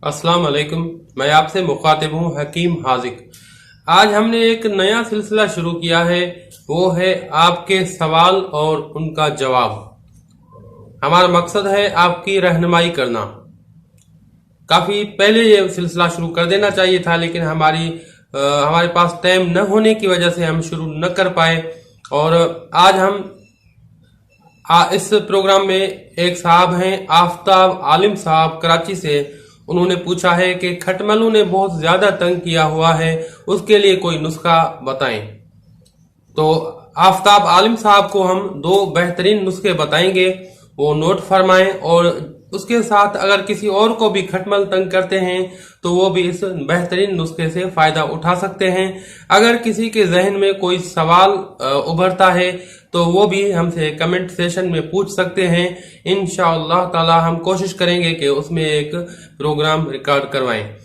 अस्सलाम वालेकुम। मैं आपसे मुखातिब हूँ हकीम हाजिक। आज हमने एक नया सिलसिला शुरू किया है, वो है आपके सवाल और उनका जवाब। हमारा मकसद है आपकी रहनुमाई करना। काफी पहले ये सिलसिला शुरू कर देना चाहिए था, लेकिन हमारे पास टाइम न होने की वजह से हम शुरू न कर पाए। और आज हम इस प्रोग्राम में एक साहब हैं, आफ्ताब आलिम साहब कराची से। उन्होंने पूछा है कि खटमलों ने बहुत ज्यादा तंग किया हुआ है, उसके लिए कोई नुस्खा बताएं। तो आफ्ताब आलिम साहब को हम दो बेहतरीन नुस्खे बताएंगे, वो नोट फरमाएं। और उसके साथ अगर किसी और को भी खटमल तंग करते हैं तो वो भी इस बेहतरीन नुस्खे से फायदा उठा सकते हैं। अगर किसी के जहन में कोई सवाल उभरता है तो वो भी हमसे कमेंट सेशन में पूछ सकते हैं। इंशाअल्लाह ताला हम कोशिश करेंगे कि उसमें एक प्रोग्राम रिकॉर्ड करवाएं।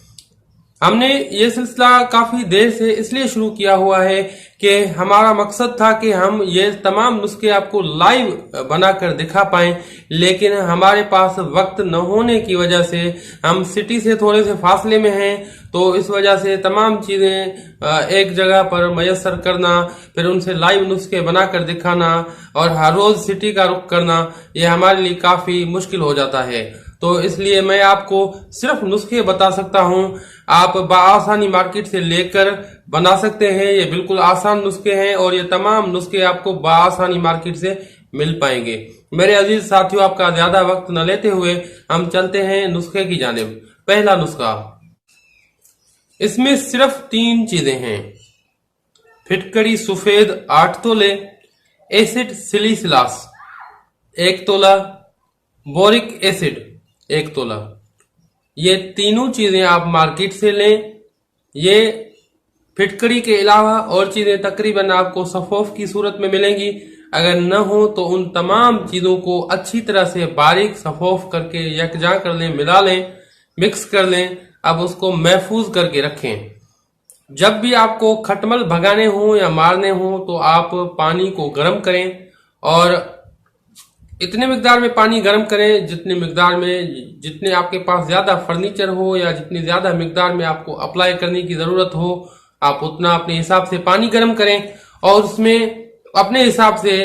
हमने ये सिलसिला काफी देर से इसलिए शुरू किया हुआ है कि हमारा मकसद था कि हम ये तमाम नुस्खे आपको लाइव बनाकर दिखा पाएं, लेकिन हमारे पास वक्त न होने की वजह से हम सिटी से थोड़े से फासले में हैं, तो इस वजह से तमाम चीजें एक जगह पर मयसर करना, फिर उनसे लाइव नुस्खे बनाकर दिखाना और हर रोज सिटी का रुख करना, ये हमारे लिए काफी मुश्किल हो जाता है। तो इसलिए मैं आपको सिर्फ नुस्खे बता सकता हूं। आप बआसानी मार्केट से लेकर बना सकते हैं। ये बिल्कुल आसान नुस्खे हैं और ये तमाम नुस्खे आपको बआसानी मार्केट से मिल पाएंगे। मेरे अजीज साथियों, आपका ज्यादा वक्त न लेते हुए हम चलते हैं नुस्खे की जानिब। पहला नुस्खा, इसमें सिर्फ 3 चीजें हैं। फिटकरी सफेद 8 तोले, एसिड सिलिसिलास 1 तोला, बोरिक एसिड 1 तोला। ये तीनों चीजें आप मार्केट से लें। ये फिटकरी के अलावा और चीजें तकरीबन आपको सफोफ की सूरत में मिलेंगी। अगर न हो तो उन तमाम चीजों को अच्छी तरह से बारीक सफोफ करके यकजा कर लें, मिला लें, मिक्स कर लें। अब उसको महफूज करके रखें। जब भी आपको खटमल भगाने हो या मारने हो तो आप पानी को गर्म करें और इतने मिकदार में पानी गर्म करें जितने आपके पास ज्यादा फर्नीचर हो या जितनी ज्यादा मिकदार में आपको अप्लाई करने की जरूरत हो, आप उतना अपने हिसाब से पानी गर्म करें और उसमें अपने हिसाब से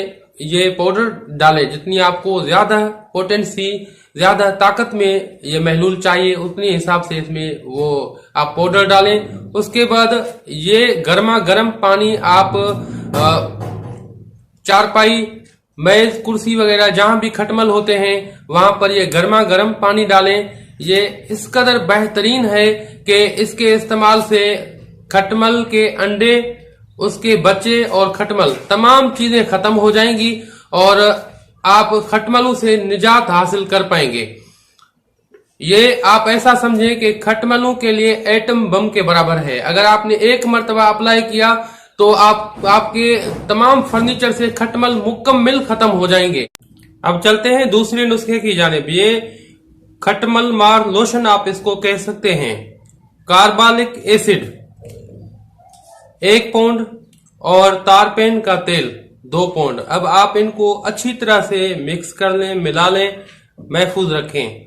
ये पाउडर डालें। जितनी आपको ज्यादा पोटेंसी, ज्यादा ताकत में ये महलूल चाहिए, उतने हिसाब से इसमें वो आप पाउडर डालें। उसके बाद ये गर्मा गर्म पानी आप चारपाई, मेज, कुर्सी वगैरह जहां भी खटमल होते हैं वहां पर ये गर्मा गर्म पानी डालें। ये इस कदर बेहतरीन है कि इसके इस्तेमाल से खटमल के अंडे, उसके बच्चे और खटमल तमाम चीजें खत्म हो जाएंगी और आप खटमलों से निजात हासिल कर पाएंगे। ये आप ऐसा समझें कि खटमलों के लिए एटम बम के बराबर है। अगर आपने एक मर्तबा अप्लाई किया तो आपके तमाम फर्नीचर से खटमल मुकम्मल खत्म हो जाएंगे। अब चलते हैं दूसरे नुस्खे की जानिब। ये खटमल मार लोशन आप इसको कह सकते हैं। कार्बोलिक एसिड 1 पाउंड और तारपेन का तेल 2 पाउंड। अब आप इनको अच्छी तरह से मिक्स कर लें, मिला लें, महफूज रखें।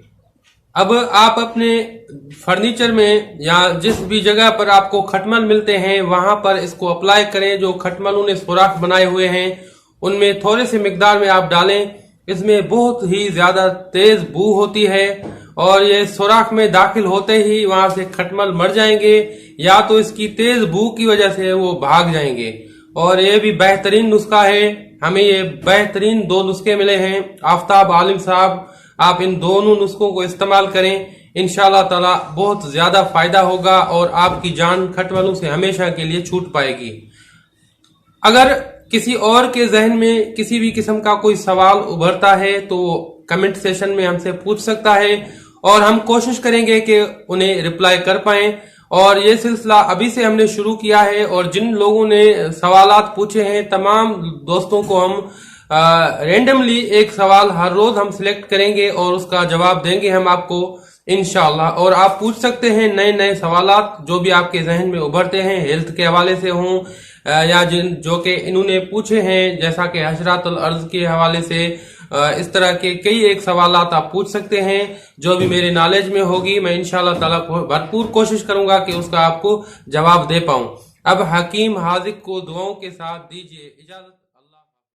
अब आप अपने फर्नीचर में या जिस भी जगह पर आपको खटमल मिलते हैं वहां पर इसको अप्लाई करें। जो खटमलों ने सुराख बनाए हुए हैं उनमें थोड़े से मिकदार में आप डालें। इसमें बहुत ही ज्यादा तेज बू होती है और ये सुराख में दाखिल होते ही वहां से खटमल मर जाएंगे या तो इसकी तेज बू की वजह से वो भाग जाएंगे। और ये भी बेहतरीन नुस्खा है। हमें ये बेहतरीन 2 नुस्खे मिले हैं आफ्ताब आलिम साहब। आप इन दोनों नुस्खों को इस्तेमाल करें, इंशाअल्लाह ताला बहुत ज्यादा फायदा होगा और आपकी जान खटमलों से हमेशा के लिए छूट पाएगी। अगर किसी और के जहन में किसी भी किस्म का कोई सवाल उभरता है तो कमेंट सेशन में हमसे पूछ सकता है और हम कोशिश करेंगे कि उन्हें रिप्लाई कर पाएं। और ये सिलसिला अभी से हमने शुरू किया है और जिन लोगों ने सवालात पूछे हैं तमाम दोस्तों को हम रेंडमली एक सवाल हर रोज हम सिलेक्ट करेंगे और उसका जवाब देंगे हम आपको इंशाअल्लाह। और आप पूछ सकते हैं नए नए सवालात जो भी आपके जहन में उभरते हैं, हेल्थ के हवाले से हों या जो कि इन्होंने पूछे हैं, जैसा कि हशरातुल अर्ज के हवाले से इस तरह के कई एक सवालात आप पूछ सकते हैं। जो भी मेरे नॉलेज में होगी मैं इंशाल्लाह ताला भरपूर कोशिश करूंगा कि उसका आपको जवाब दे पाऊं। अब हकीम हाजिक को दुआओं के साथ दीजिए इजाजत।